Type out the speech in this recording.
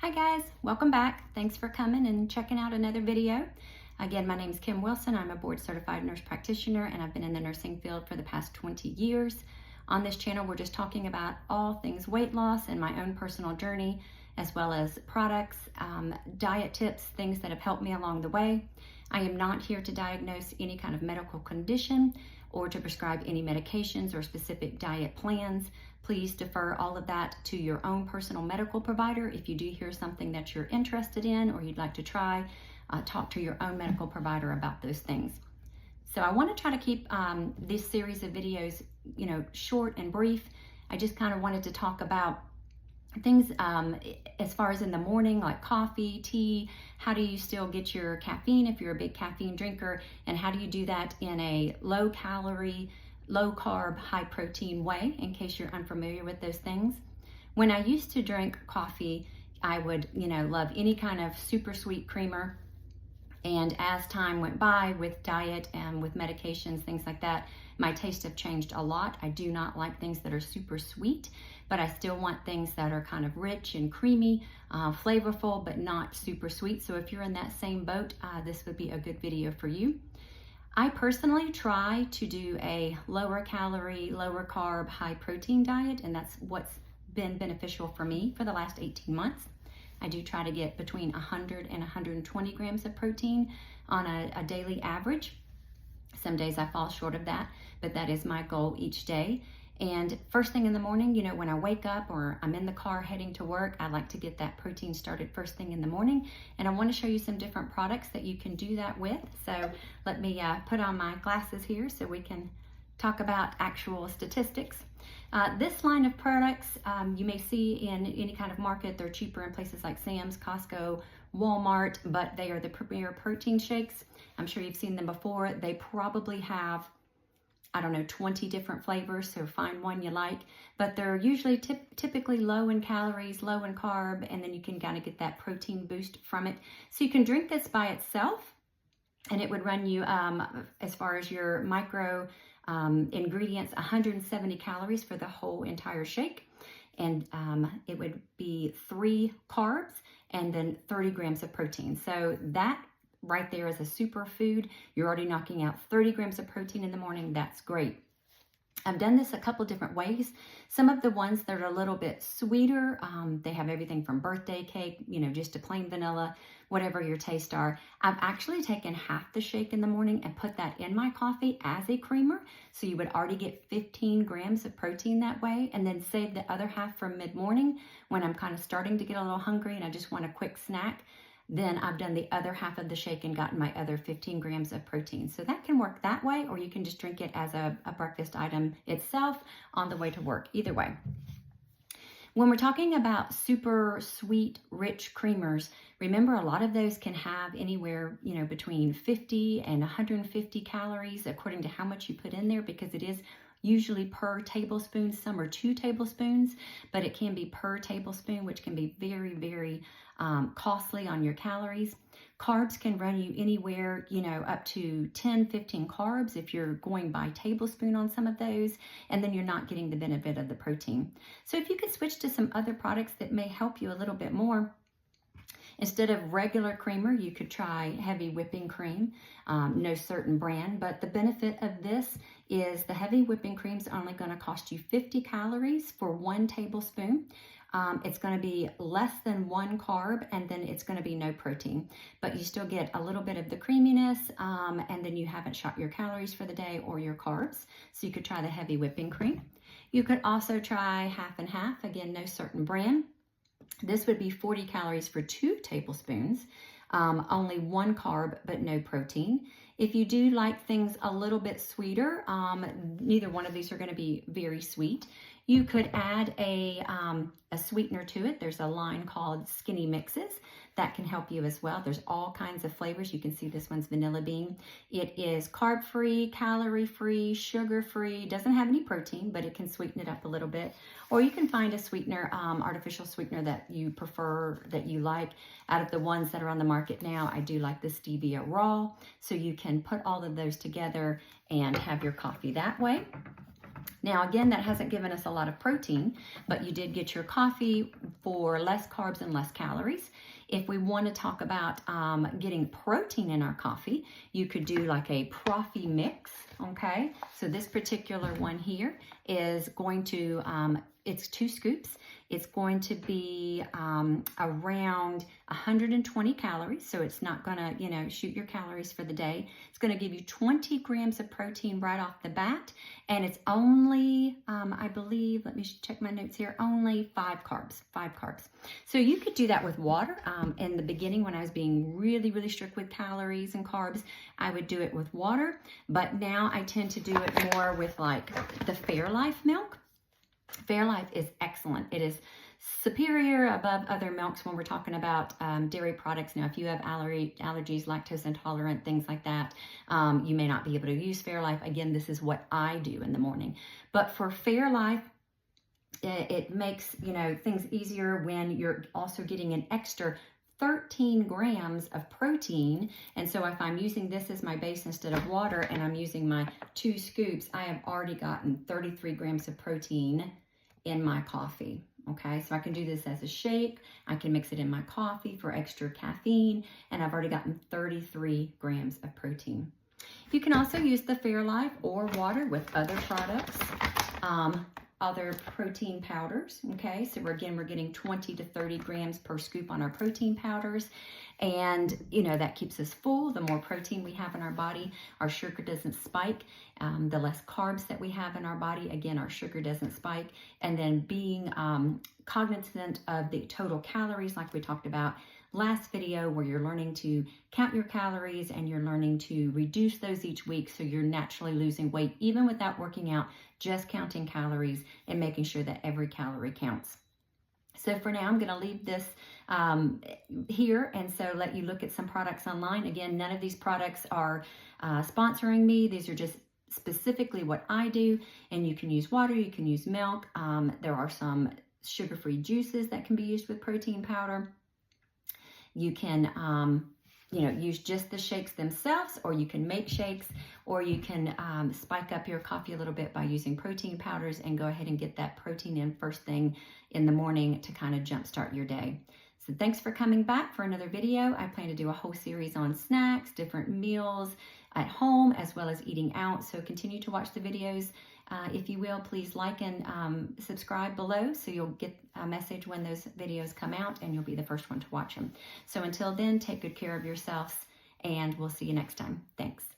Hi guys, welcome back. Thanks for coming and checking out another video. Again, my name is Kim Wilson. I'm a board certified nurse practitioner and I've been in the nursing field for the past 20 years. On this channel, we're just talking about all things weight loss and my own personal journey, as well as products, diet tips, things that have helped me along the way. I am not here to diagnose any kind of medical condition or to prescribe any medications or specific diet plans. Please defer all of that to your own personal medical provider. If you do hear something that you're interested in or you'd like to try, talk to your own medical provider about those things. So I want to try to keep this series of videos, short and brief. I just kind of wanted to talk about things as far as in the morning, like coffee, tea. How do you still get your caffeine if you're a big caffeine drinker? And how do you do that in a low calorie, low carb, high protein way, in case you're unfamiliar with those things? When I used to drink coffee, I would, love any kind of super sweet creamer. And as time went by with diet and with medications, things like that, my tastes have changed a lot. I do not like things that are super sweet, but I still want things that are kind of rich and creamy, flavorful, but not super sweet. So if you're in that same boat, this would be a good video for you. I personally try to do a lower calorie, lower carb, high protein diet, and that's what's been beneficial for me for the last 18 months. I do try to get between 100 and 120 grams of protein on a daily average. Some days I fall short of that, but that is my goal each day. And first thing in the morning, when I wake up or I'm in the car heading to work, I like to get that protein started first thing in the morning. And I want to show you some different products that you can do that with. So let me put on my glasses here so we can talk about actual statistics. This line of products you may see in any kind of market. They're cheaper in places like Sam's, Costco, Walmart, but they are the premier protein shakes. I'm sure you've seen them before. They probably have 20 different flavors, so find one you like, but they're usually typically low in calories, low in carb, and then you can kind of get that protein boost from it. So you can drink this by itself, and it would run you, as far as your micro ingredients, 170 calories for the whole entire shake, and it would be 3 carbs and then 30 grams of protein. So that right there is a superfood. You're already knocking out 30 grams of protein in the morning. That's great. I've done this a couple different ways. Some of the ones that are a little bit sweeter, they have everything from birthday cake, just to plain vanilla, whatever your tastes are. I've actually taken half the shake in the morning and put that in my coffee as a creamer. So you would already get 15 grams of protein that way, and then save the other half for mid-morning when I'm kind of starting to get a little hungry and I just want a quick snack. Then I've done the other half of the shake and gotten my other 15 grams of protein. So that can work that way, or you can just drink it as a breakfast item itself on the way to work. Either way. When we're talking about super sweet, rich creamers, remember a lot of those can have anywhere, between 50 and 150 calories according to how much you put in there, because it is usually per tablespoon. Some are 2 tablespoons, but it can be per tablespoon, which can be very, very costly on your calories. Carbs can run you anywhere, up to 10, 15 carbs if you're going by tablespoon on some of those, and then you're not getting the benefit of the protein. So if you could switch to some other products that may help you a little bit more, instead of regular creamer, you could try heavy whipping cream, no certain brand, but the benefit of this is the heavy whipping cream is only going to cost you 50 calories for 1 tablespoon. It's going to be less than 1 carb, and then it's going to be no protein, but you still get a little bit of the creaminess, and then you haven't shot your calories for the day or your carbs. So you could try the heavy whipping cream. You could also try half and half, again, no certain brand. This would be 40 calories for 2 tablespoons, only 1 carb, but no protein. If you do like things a little bit sweeter, neither one of these are going to be very sweet. You could add a sweetener to it. There's a line called Skinny Mixes that can help you as well. There's all kinds of flavors. You can see this one's vanilla bean. It is carb-free, calorie-free, sugar-free, doesn't have any protein, but it can sweeten it up a little bit. Or you can find a sweetener, artificial sweetener that you prefer, that you like. Out of the ones that are on the market now, I do like the Stevia Raw. So you can put all of those together and have your coffee that way. Now, again, that hasn't given us a lot of protein, but you did get your coffee for less carbs and less calories. If we want to talk about getting protein in our coffee, you could do like a Profi mix, okay? So this particular one here is going to, it's 2 scoops. It's going to be around 120 calories, so it's not going to, you know, shoot your calories for the day. It's going to give you 20 grams of protein right off the bat, and it's only, I believe, let me check my notes here, only 5 carbs. So you could do that with water. In the beginning, when I was being really, really strict with calories and carbs, I would do it with water, but now I tend to do it more with like the Fairlife milk. Fairlife is excellent. It is superior above other milks when we're talking about dairy products. Now, if you have allergies, lactose intolerant, things like that, you may not be able to use Fairlife. Again, this is what I do in the morning. But for Fairlife, it makes, you know, things easier when you're also getting an extra 13 grams of protein. And so if I'm using this as my base instead of water and I'm using my 2 scoops, I have already gotten 33 grams of protein in my coffee. Okay, so I can do this as a shake. I can mix it in my coffee for extra caffeine, and I've already gotten 33 grams of protein. You can also use the Fairlife or water with other products. Other protein powders, okay? So we're getting 20 to 30 grams per scoop on our protein powders. And, you know, that keeps us full. The more protein we have in our body, our sugar doesn't spike. The less carbs that we have in our body, again, our sugar doesn't spike. And then being cognizant of the total calories, like we talked about last video, where you're learning to count your calories and you're learning to reduce those each week, so you're naturally losing weight even without working out, just counting calories and making sure that every calorie counts. So for now, I'm going to leave this here, and so let you look at some products online. Again, none of these products are sponsoring me. These are just specifically what I do, and you can use water, you can use milk. There are some sugar-free juices that can be used with protein powder. You can, you know, use just the shakes themselves, or you can make shakes, or you can spike up your coffee a little bit by using protein powders and go ahead and get that protein in first thing in the morning to kind of jumpstart your day. So thanks for coming back for another video. I plan to do a whole series on snacks, different meals at home, as well as eating out. So continue to watch the videos. If you will, please like and subscribe below so you'll get a message when those videos come out and you'll be the first one to watch them. So until then, take good care of yourselves, and we'll see you next time. Thanks.